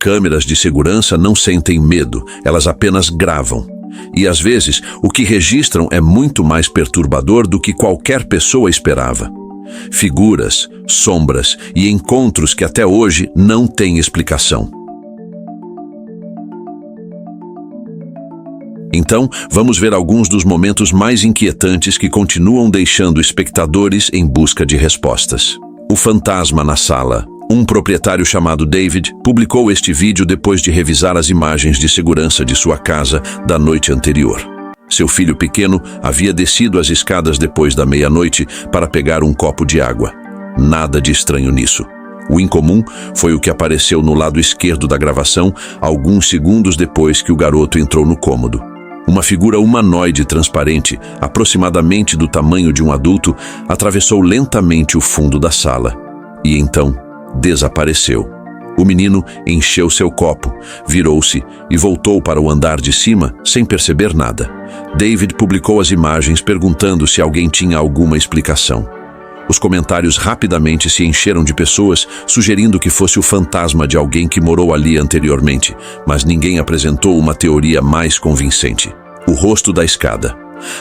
câmeras de segurança não sentem medo, elas apenas gravam. E às vezes, o que registram é muito mais perturbador do que qualquer pessoa esperava. Figuras, sombras e encontros que até hoje não têm explicação. Então, vamos ver alguns dos momentos mais inquietantes que continuam deixando espectadores em busca de respostas. O fantasma na sala. Um proprietário chamado David publicou este vídeo depois de revisar as imagens de segurança de sua casa da noite anterior. Seu filho pequeno havia descido as escadas depois da meia-noite para pegar um copo de água. Nada de estranho nisso. O incomum foi o que apareceu no lado esquerdo da gravação alguns segundos depois que o garoto entrou no cômodo. Uma figura humanoide transparente, aproximadamente do tamanho de um adulto, atravessou lentamente o fundo da sala. E então, desapareceu. O menino encheu seu copo, virou-se e voltou para o andar de cima sem perceber nada. David publicou as imagens perguntando se alguém tinha alguma explicação. Os comentários rapidamente se encheram de pessoas sugerindo que fosse o fantasma de alguém que morou ali anteriormente, mas ninguém apresentou uma teoria mais convincente. O rosto da escada.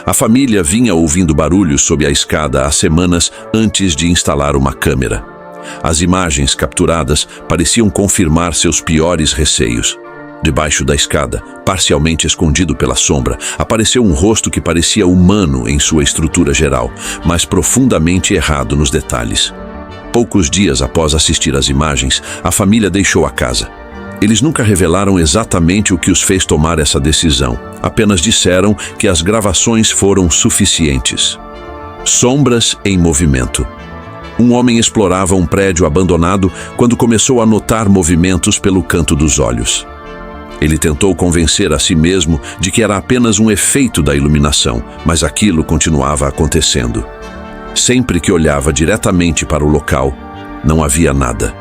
A família vinha ouvindo barulhos sob a escada há semanas antes de instalar uma câmera. As imagens capturadas pareciam confirmar seus piores receios. Debaixo da escada, parcialmente escondido pela sombra, apareceu um rosto que parecia humano em sua estrutura geral, mas profundamente errado nos detalhes. Poucos dias após assistir às imagens, a família deixou a casa. Eles nunca revelaram exatamente o que os fez tomar essa decisão, apenas disseram que as gravações foram suficientes. Sombras em movimento. Um homem explorava um prédio abandonado quando começou a notar movimentos pelo canto dos olhos. Ele tentou convencer a si mesmo de que era apenas um efeito da iluminação, mas aquilo continuava acontecendo. Sempre que olhava diretamente para o local, não havia nada.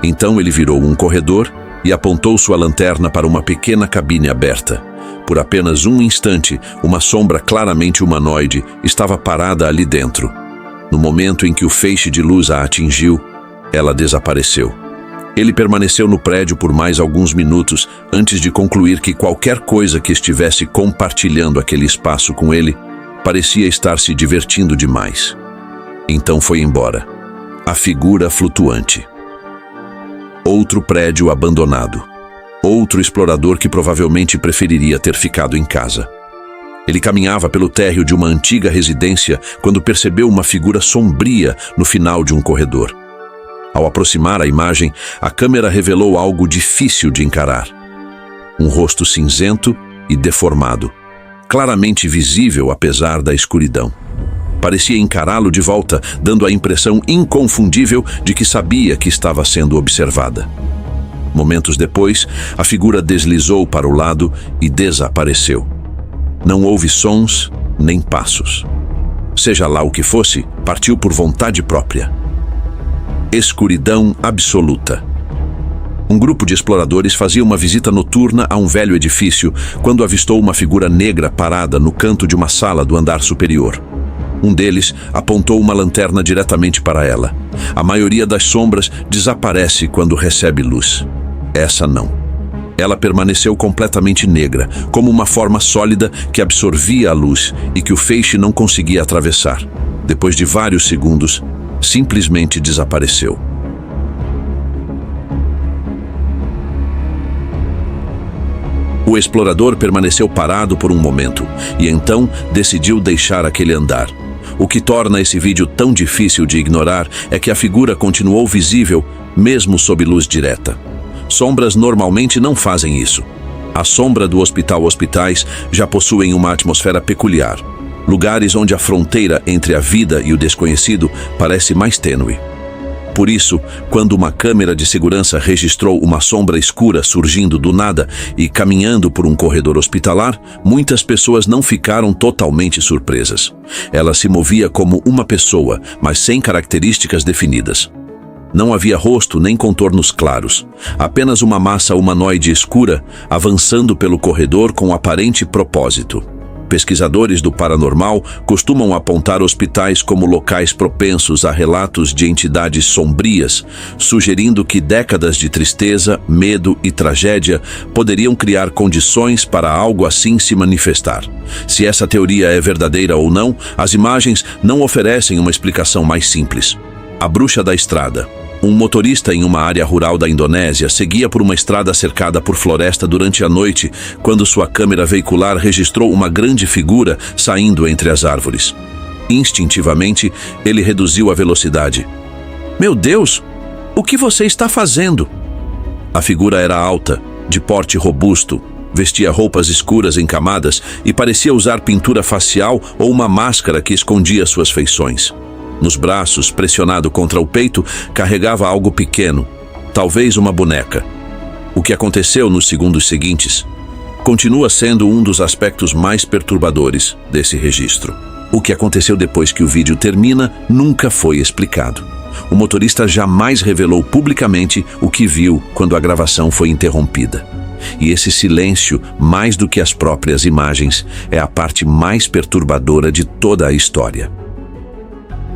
Então ele virou um corredor e apontou sua lanterna para uma pequena cabine aberta. Por apenas um instante, uma sombra claramente humanoide estava parada ali dentro. No momento em que o feixe de luz a atingiu, ela desapareceu. Ele permaneceu no prédio por mais alguns minutos antes de concluir que qualquer coisa que estivesse compartilhando aquele espaço com ele parecia estar se divertindo demais. Então foi embora. A figura flutuante. Outro prédio abandonado. Outro explorador que provavelmente preferiria ter ficado em casa. Ele caminhava pelo térreo de uma antiga residência quando percebeu uma figura sombria no final de um corredor. Ao aproximar a imagem, a câmera revelou algo difícil de encarar. Um rosto cinzento e deformado, claramente visível apesar da escuridão. Parecia encará-lo de volta, dando a impressão inconfundível de que sabia que estava sendo observada. Momentos depois, a figura deslizou para o lado e desapareceu. Não houve sons nem passos. Seja lá o que fosse, partiu por vontade própria. Escuridão absoluta. Um grupo de exploradores fazia uma visita noturna a um velho edifício quando avistou uma figura negra parada no canto de uma sala do andar superior. Um deles apontou uma lanterna diretamente para ela. A maioria das sombras desaparece quando recebe luz. Essa não. Ela permaneceu completamente negra, como uma forma sólida que absorvia a luz e que o feixe não conseguia atravessar. Depois de vários segundos, simplesmente desapareceu. O explorador permaneceu parado por um momento e então decidiu deixar aquele andar. O que torna esse vídeo tão difícil de ignorar é que a figura continuou visível mesmo sob luz direta. Sombras normalmente não fazem isso. A sombra do hospitais já possuem uma atmosfera peculiar. Lugares onde a fronteira entre a vida e o desconhecido parece mais tênue. Por isso, quando uma câmera de segurança registrou uma sombra escura surgindo do nada e caminhando por um corredor hospitalar, muitas pessoas não ficaram totalmente surpresas. Ela se movia como uma pessoa, mas sem características definidas. Não havia rosto nem contornos claros, apenas uma massa humanoide escura avançando pelo corredor com aparente propósito. Pesquisadores do paranormal costumam apontar hospitais como locais propensos a relatos de entidades sombrias, sugerindo que décadas de tristeza, medo e tragédia poderiam criar condições para algo assim se manifestar. Se essa teoria é verdadeira ou não, as imagens não oferecem uma explicação mais simples. A bruxa da estrada. Um motorista em uma área rural da Indonésia seguia por uma estrada cercada por floresta durante a noite, quando sua câmera veicular registrou uma grande figura saindo entre as árvores. Instintivamente, ele reduziu a velocidade. "Meu Deus! O que você está fazendo?" A figura era alta, de porte robusto, vestia roupas escuras em camadas e parecia usar pintura facial ou uma máscara que escondia suas feições. Nos braços, pressionado contra o peito, carregava algo pequeno, talvez uma boneca. O que aconteceu nos segundos seguintes continua sendo um dos aspectos mais perturbadores desse registro. O que aconteceu depois que o vídeo termina nunca foi explicado. O motorista jamais revelou publicamente o que viu quando a gravação foi interrompida. E esse silêncio, mais do que as próprias imagens, é a parte mais perturbadora de toda a história.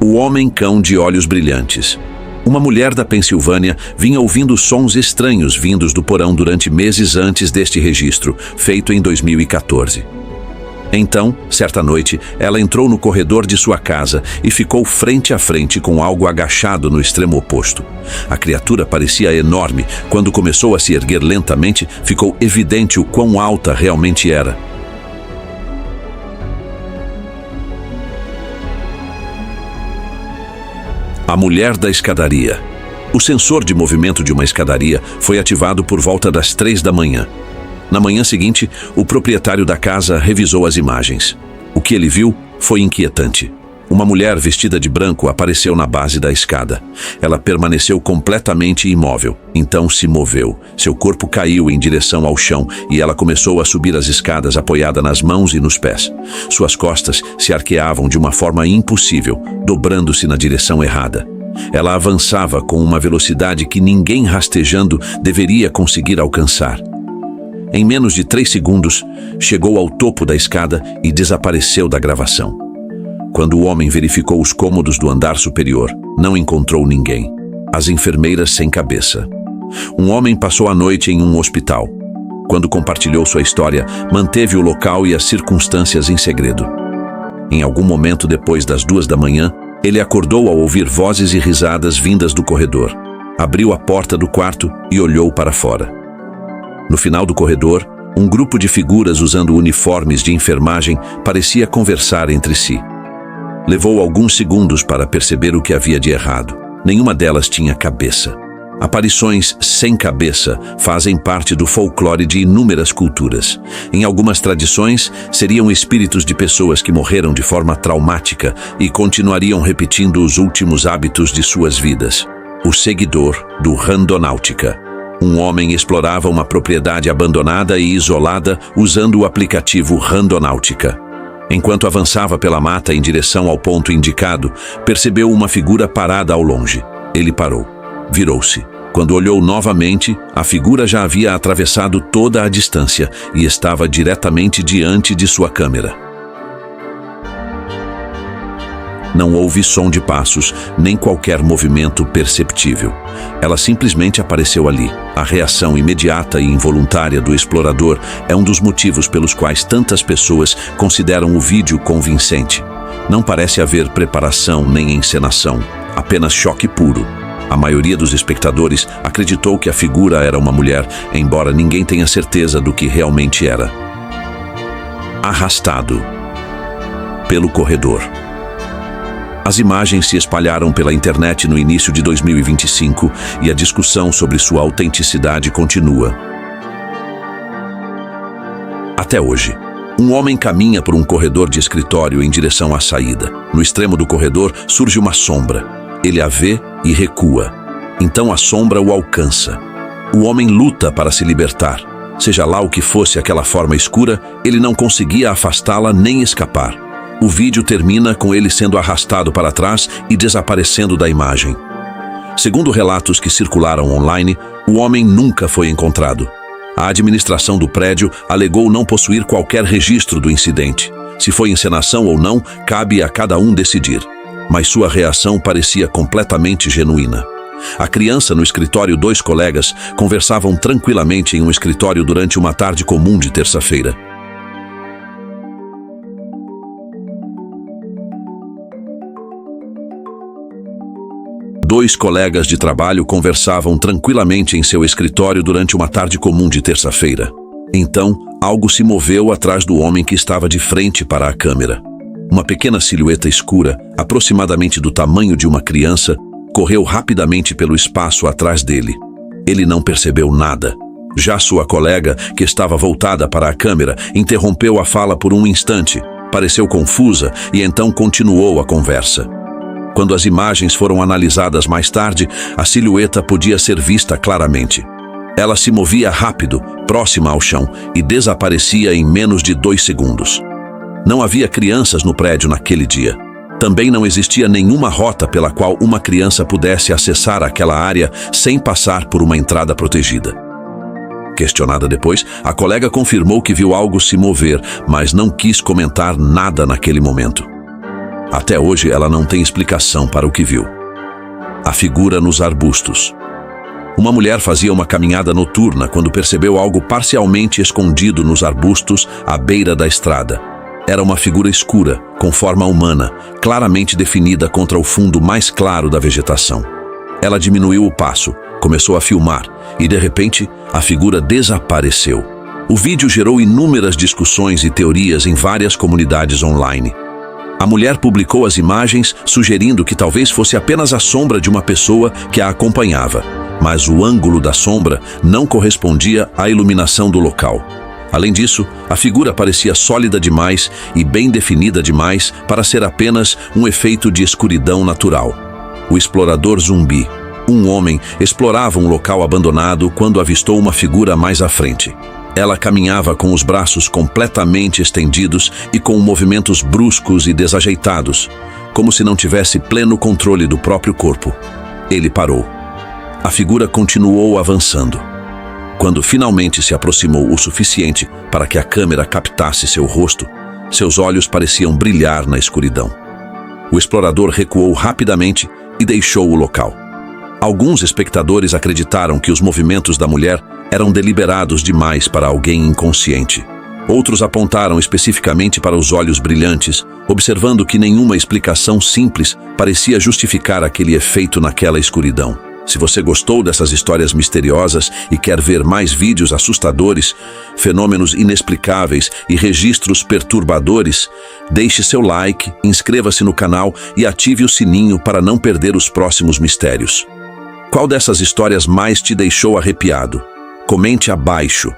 O homem-cão de olhos brilhantes. Uma mulher da Pensilvânia vinha ouvindo sons estranhos vindos do porão durante meses antes deste registro, feito em 2014. Então, certa noite, ela entrou no corredor de sua casa e ficou frente a frente com algo agachado no extremo oposto. A criatura parecia enorme. Quando começou a se erguer lentamente, ficou evidente o quão alta realmente era. A mulher da escadaria. O sensor de movimento de uma escadaria foi ativado por volta das 3 da manhã. Na manhã seguinte, o proprietário da casa revisou as imagens. O que ele viu foi inquietante. Uma mulher vestida de branco apareceu na base da escada. Ela permaneceu completamente imóvel, então se moveu. Seu corpo caiu em direção ao chão e ela começou a subir as escadas apoiada nas mãos e nos pés. Suas costas se arqueavam de uma forma impossível, dobrando-se na direção errada. Ela avançava com uma velocidade que ninguém rastejando deveria conseguir alcançar. Em menos de 3 segundos, chegou ao topo da escada e desapareceu da gravação. Quando o homem verificou os cômodos do andar superior, não encontrou ninguém. As enfermeiras sem cabeça. Um homem passou a noite em um hospital. Quando compartilhou sua história, manteve o local e as circunstâncias em segredo. Em algum momento depois das 2 da manhã, ele acordou ao ouvir vozes e risadas vindas do corredor. Abriu a porta do quarto e olhou para fora. No final do corredor, um grupo de figuras usando uniformes de enfermagem parecia conversar entre si. Levou alguns segundos para perceber o que havia de errado. Nenhuma delas tinha cabeça. Aparições sem cabeça fazem parte do folclore de inúmeras culturas. Em algumas tradições, seriam espíritos de pessoas que morreram de forma traumática e continuariam repetindo os últimos hábitos de suas vidas. O seguidor do Randonáutica. Um homem explorava uma propriedade abandonada e isolada usando o aplicativo Randonáutica. Enquanto avançava pela mata em direção ao ponto indicado, percebeu uma figura parada ao longe. Ele parou. Virou-se. Quando olhou novamente, a figura já havia atravessado toda a distância e estava diretamente diante de sua câmera. Não houve som de passos, nem qualquer movimento perceptível. Ela simplesmente apareceu ali. A reação imediata e involuntária do explorador é um dos motivos pelos quais tantas pessoas consideram o vídeo convincente. Não parece haver preparação nem encenação, apenas choque puro. A maioria dos espectadores acreditou que a figura era uma mulher, embora ninguém tenha certeza do que realmente era. Arrastado pelo corredor. As imagens se espalharam pela internet no início de 2025 e a discussão sobre sua autenticidade continua. Até hoje, um homem caminha por um corredor de escritório em direção à saída. No extremo do corredor surge uma sombra. Ele a vê e recua. Então a sombra o alcança. O homem luta para se libertar. Seja lá o que fosse aquela forma escura, ele não conseguia afastá-la nem escapar. O vídeo termina com ele sendo arrastado para trás e desaparecendo da imagem. Segundo relatos que circularam online, o homem nunca foi encontrado. A administração do prédio alegou não possuir qualquer registro do incidente. Se foi encenação ou não, cabe a cada um decidir. Mas sua reação parecia completamente genuína. A criança no escritório, 2 colegas conversavam tranquilamente em um escritório durante uma tarde comum de terça-feira. Dois colegas de trabalho conversavam tranquilamente em seu escritório durante uma tarde comum de terça-feira. Então, algo se moveu atrás do homem que estava de frente para a câmera. Uma pequena silhueta escura, aproximadamente do tamanho de uma criança, correu rapidamente pelo espaço atrás dele. Ele não percebeu nada. Já sua colega, que estava voltada para a câmera, interrompeu a fala por um instante, pareceu confusa e então continuou a conversa. Quando as imagens foram analisadas mais tarde, a silhueta podia ser vista claramente. Ela se movia rápido, próxima ao chão, e desaparecia em menos de 2 segundos. Não havia crianças no prédio naquele dia. Também não existia nenhuma rota pela qual uma criança pudesse acessar aquela área sem passar por uma entrada protegida. Questionada depois, a colega confirmou que viu algo se mover, mas não quis comentar nada naquele momento. Até hoje, ela não tem explicação para o que viu. A figura nos arbustos. Uma mulher fazia uma caminhada noturna quando percebeu algo parcialmente escondido nos arbustos à beira da estrada. Era uma figura escura, com forma humana, claramente definida contra o fundo mais claro da vegetação. Ela diminuiu o passo, começou a filmar e, de repente, a figura desapareceu. O vídeo gerou inúmeras discussões e teorias em várias comunidades online. A mulher publicou as imagens, sugerindo que talvez fosse apenas a sombra de uma pessoa que a acompanhava, mas o ângulo da sombra não correspondia à iluminação do local. Além disso, a figura parecia sólida demais e bem definida demais para ser apenas um efeito de escuridão natural. O explorador zumbi, um homem, explorava um local abandonado quando avistou uma figura mais à frente. Ela caminhava com os braços completamente estendidos e com movimentos bruscos e desajeitados, como se não tivesse pleno controle do próprio corpo. Ele parou. A figura continuou avançando. Quando finalmente se aproximou o suficiente para que a câmera captasse seu rosto, seus olhos pareciam brilhar na escuridão. O explorador recuou rapidamente e deixou o local. Alguns espectadores acreditaram que os movimentos da mulher eram deliberados demais para alguém inconsciente. Outros apontaram especificamente para os olhos brilhantes, observando que nenhuma explicação simples parecia justificar aquele efeito naquela escuridão. Se você gostou dessas histórias misteriosas e quer ver mais vídeos assustadores, fenômenos inexplicáveis e registros perturbadores, deixe seu like, inscreva-se no canal e ative o sininho para não perder os próximos mistérios. Qual dessas histórias mais te deixou arrepiado? Comente abaixo.